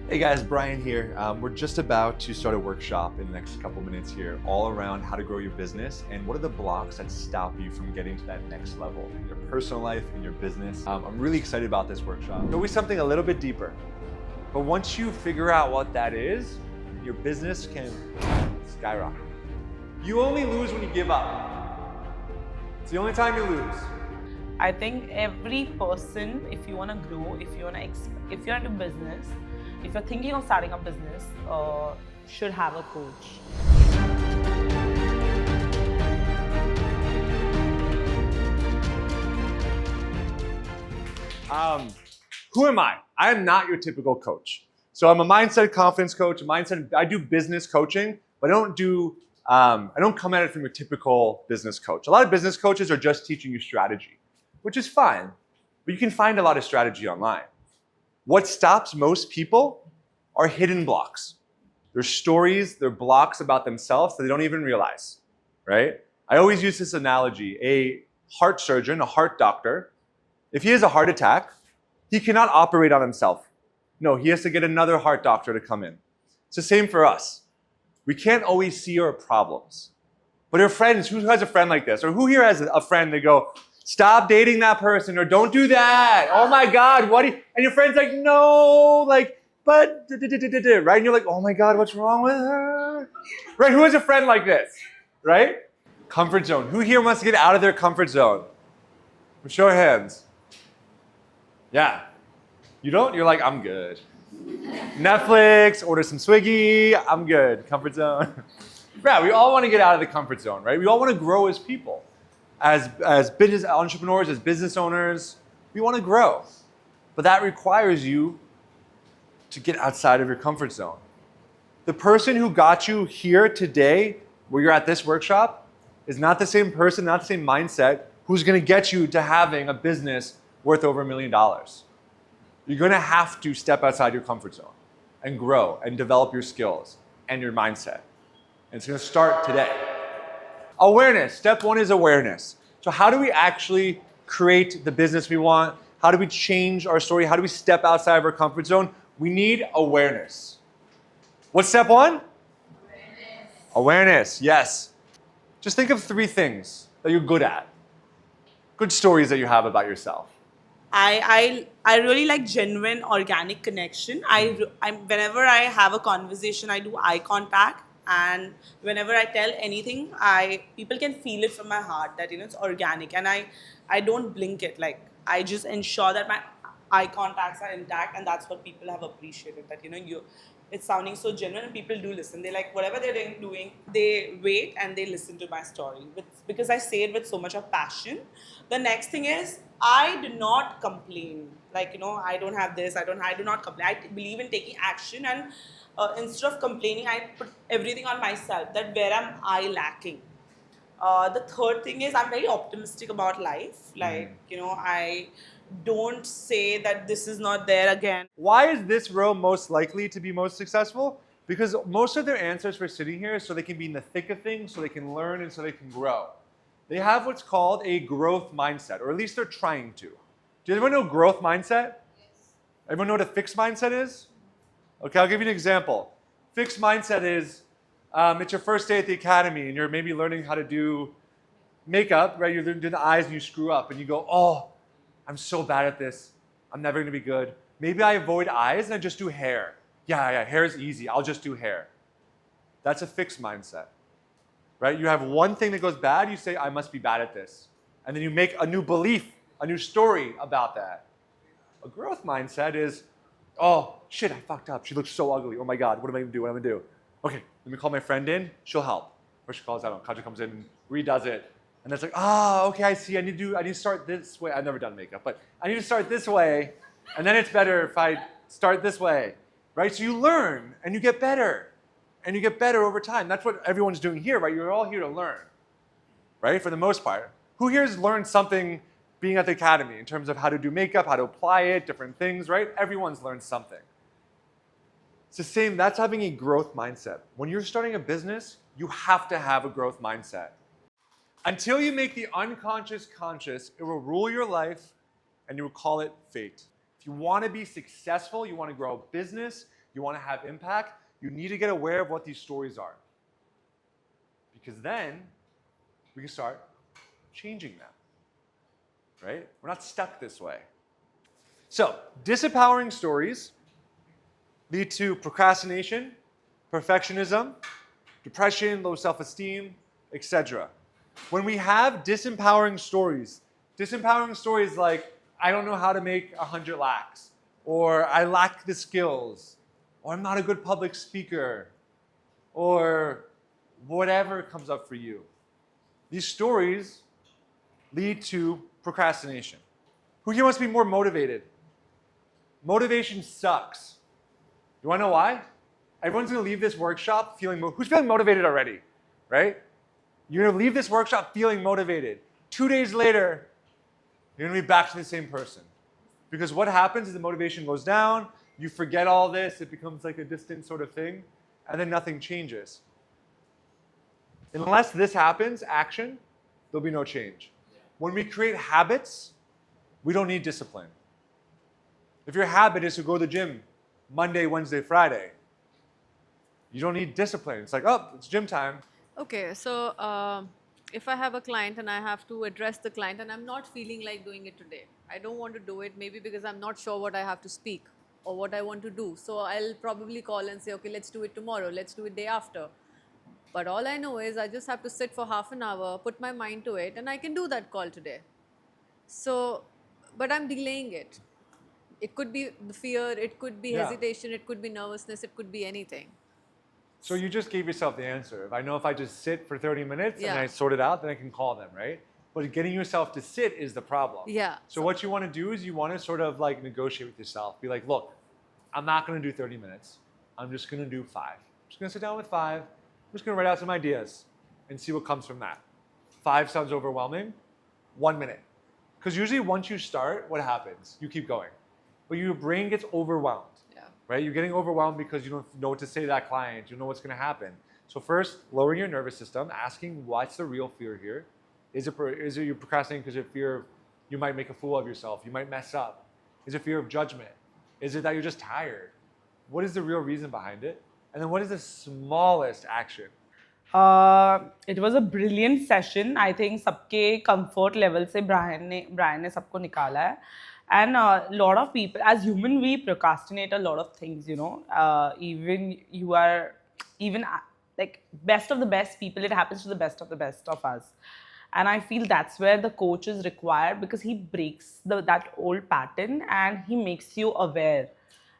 Hey guys, Brian here. We're just about to start a workshop in the next couple minutes here, all around how to grow your business and what are the blocks that stop you from getting to that next level in your personal life, in your business. I'm really excited about this workshop. It's always something a little bit deeper, but once you figure out what that is, your business can skyrocket. You only lose when you give up. It's the only time you lose. I think every person, if you want to grow, if you're into business, if you're thinking of starting a business, should have a coach. Who am I? I am not your typical coach. So I'm a mindset confidence coach. I do business coaching, but I don't come at it from your typical business coach. A lot of business coaches are just teaching you strategy, which is fine, but you can find a lot of strategy online. What stops most people are hidden blocks. They're stories, they're blocks about themselves that they don't even realize, right? I always use this analogy. A heart surgeon, a heart doctor, if he has a heart attack, he cannot operate on himself. No, he has to get another heart doctor to come in. It's the same for us. We can't always see our problems. But our friends, who has a friend like this? Or who here has a friend that go, stop dating that person, or don't do that. Oh my God, and your friend's like, no, but, right? And you're like, oh my God, what's wrong with her? Right, who has a friend like this, right? Comfort zone. Who here wants to get out of their comfort zone? Show your hands. Yeah. You don't? You're like, I'm good. Netflix, order some Swiggy, I'm good. Comfort zone. Yeah, we all want to get out of the comfort zone, right? We all want to grow as people. As business entrepreneurs, as business owners, we want to grow. But that requires you to get outside of your comfort zone. The person who got you here today, where you're at this workshop, is not the same person, not the same mindset, who's going to get you to having a business worth over $1 million. You're going to have to step outside your comfort zone and grow and develop your skills and your mindset. And it's going to start today. Awareness. Step one is awareness. So how do we actually create the business we want? How do we change our story? How do we step outside of our comfort zone? We need awareness. What's step one? Awareness. Awareness, yes. Just think of 3 things that you're good at. Good stories that you have about yourself. I really like genuine organic connection. Whenever I have a conversation, I do eye contact, and whenever I tell anything, people can feel it from my heart that it's organic, and I don't blink it. Like, I just ensure that my eye contacts are intact, and that's what people have appreciated. That it's sounding so genuine, and people do listen. They like whatever they're doing. They wait and they listen to my story because I say it with so much of passion. The next thing is, I do not complain. Like, I don't have this. I do not complain. I believe in taking action, and instead of complaining, I put everything on myself. That where am I lacking? The third thing is, I'm very optimistic about life. Like, I don't say that this is not there again. Why is this row most likely to be most successful? Because most of their answers for sitting here is so they can be in the thick of things, so they can learn, and so they can grow. They have what's called a growth mindset, or at least they're trying to. Does anyone know growth mindset? Yes. Everyone know what a fixed mindset is? Okay, I'll give you an example. Fixed mindset is, it's your first day at the academy, and you're maybe learning how to do makeup, right? You're doing the eyes and you screw up, and you go, oh, I'm so bad at this. I'm never gonna be good. Maybe I avoid eyes and I just do hair. Yeah, hair is easy. I'll just do hair. That's a fixed mindset, right? You have one thing that goes bad, you say, I must be bad at this. And then you make a new belief, a new story about that. A growth mindset is, oh, shit, I fucked up. She looks so ugly. Oh my God, what am I gonna do? What am I gonna do? Okay, let me call my friend in. She'll help. Or she calls, I don't know, Kaja comes in and redoes it. And it's like, okay, I see. I need to start this way. I've never done makeup, but I need to start this way, and then it's better if I start this way, right? So you learn, and you get better, and you get better over time. That's what everyone's doing here, right? You're all here to learn, right? For the most part. Who here has learned something being at the academy in terms of how to do makeup, how to apply it, different things, right? Everyone's learned something. It's the same. That's having a growth mindset. When you're starting a business, you have to have a growth mindset. Until you make the unconscious conscious, it will rule your life, and you will call it fate. If you want to be successful, you want to grow a business, you want to have impact, you need to get aware of what these stories are. Because then we can start changing them, right? We're not stuck this way. So, disempowering stories lead to procrastination, perfectionism, depression, low self-esteem, etc. When we have disempowering stories like, I don't know how to make 100 lakhs, or I lack the skills, or I'm not a good public speaker, or whatever comes up for you. These stories lead to procrastination. Who here wants to be more motivated? Motivation sucks. You want to know why? Everyone's going to leave this workshop feeling, who's feeling motivated already, right? You're going to leave this workshop feeling motivated. 2 days later, you're going to be back to the same person. Because what happens is the motivation goes down, you forget all this, it becomes like a distant sort of thing, and then nothing changes. Unless this happens, action, there'll be no change. When we create habits, we don't need discipline. If your habit is to go to the gym Monday, Wednesday, Friday, you don't need discipline. It's like, oh, it's gym time. Okay, so if I have a client and I have to address the client and I'm not feeling like doing it today, I don't want to do it maybe because I'm not sure what I have to speak or what I want to do. So I'll probably call and say, okay, let's do it tomorrow, let's do it day after. But all I know is I just have to sit for half an hour, put my mind to it, and I can do that call today. So, but I'm delaying it. It could be the fear, it could be hesitation, it could be nervousness, it could be anything. So you just gave yourself the answer. If I know if I just sit for 30 minutes and Yeah. I sort it out, then I can call them, right? But getting yourself to sit is the problem. Yeah. So what you want to do is you want to sort of like negotiate with yourself. Be like, look, I'm not going to do 30 minutes. I'm just going to do 5. I'm just going to sit down with 5. I'm just going to write out some ideas and see what comes from that. 5 sounds overwhelming. 1 minute. Because usually once you start, what happens? You keep going. But your brain gets overwhelmed. Right? You're getting overwhelmed because you don't know what to say to that client. You know what's going to happen. So first, lowering your nervous system, asking what's the real fear here. Is it you procrastinating because of fear you might make a fool of yourself? You might mess up. Is it fear of judgment? Is it that you're just tired? What is the real reason behind it? And then what is the smallest action? It was a brilliant session. I think सबके comfort level से Brian ने सबको निकाला है. And a lot of people, as human, we procrastinate a lot of things, you know. Even like best of the best people, it happens to the best of us. And I feel that's where the coach is required because he breaks that old pattern and he makes you aware.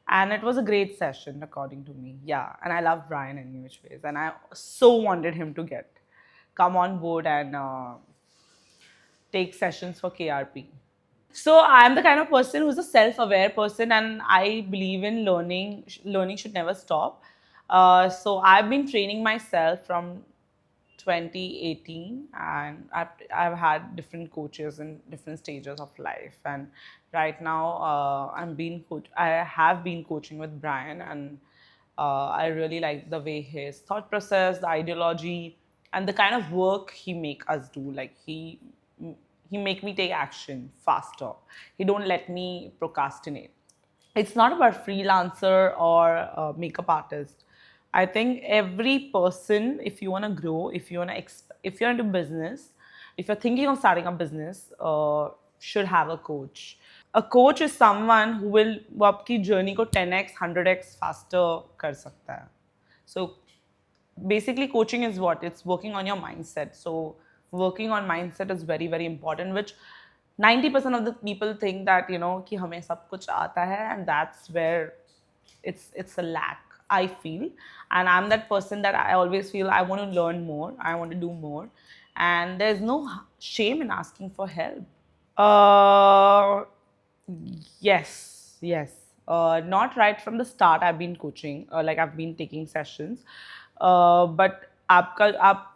And it was a great session, according to me. Yeah, and I love Brian in which ways. And I so wanted him to come on board and take sessions for KRP. So I'm the kind of person who's a self-aware person, and I believe in learning. Learning should never stop. So I've been training myself from 2018, and I've had different coaches in different stages of life. And right now, I have been coaching with Brian, and I really like the way his thought process, the ideology, and the kind of work he make us do. Like he make me take action faster. He don't let me procrastinate. It's not about freelancer or makeup artist. I think every person, if you want to grow, if you're into business, if you're thinking of starting a business, should have a coach. A coach is someone who will वो आपकी journey को 10x, 100x faster कर सकता है. So basically, coaching is what? It's working on your mindset. So working on mindset is very, very important, which 90% of the people think that, you know, कि हमें सब कुछ आता है, and that's where it's a lack, I feel. And I'm that person that I always feel I want to learn more, I want to do more, and there's no shame in asking for help. Yes. Not right from the start. I've been coaching, like I've been taking sessions, but आप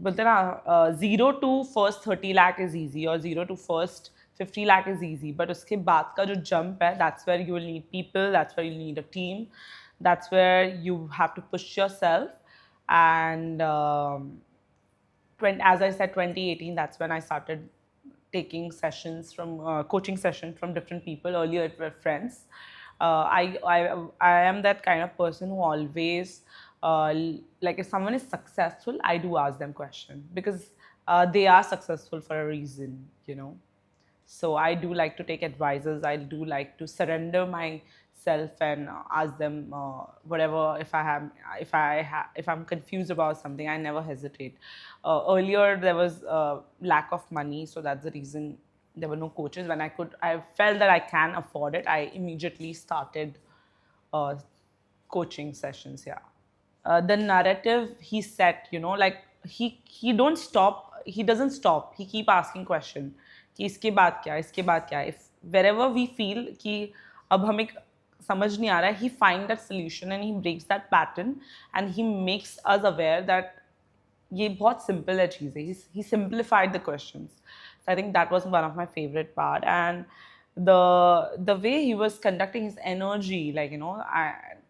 बोलते ना 0 to first 30 lakh is easy or 0 to first 50 lakh is easy, but उसके बाद का जो jump है, that's where you will need people, that's where you need a team, that's where you have to push yourself. And as I said, 2018, that's when I started taking sessions from coaching sessions from different people. Earlier it were friends, I am that kind of person who always like if someone is successful, I do ask them questions because they are successful for a reason, you know. So I do like to take advices. I do like to surrender myself and ask them whatever. If I'm confused about something, I never hesitate. Earlier there was lack of money, so that's the reason there were no coaches. When I felt that I can afford it, I immediately started uh, coaching sessions. Yeah, the narrative he set, you know, like he don't stop. He doesn't stop. He keep asking question. कि इसके बाद क्या, इसके बाद क्या. If wherever we feel कि अब हमें समझ नहीं आ रहा है, he find that solution and he breaks that pattern and he makes us aware that ये बहुत simple है चीज़ें. He simplified the questions. So I think that was one of my favorite part. And the way he was conducting his energy, like, you know,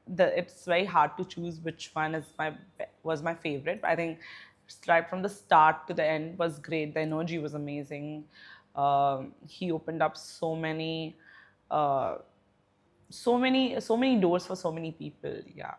it's very hard to choose which one was my favorite. I think right from the start to the end was great. The energy was amazing. He opened up uh, so many doors for so many people. Yeah.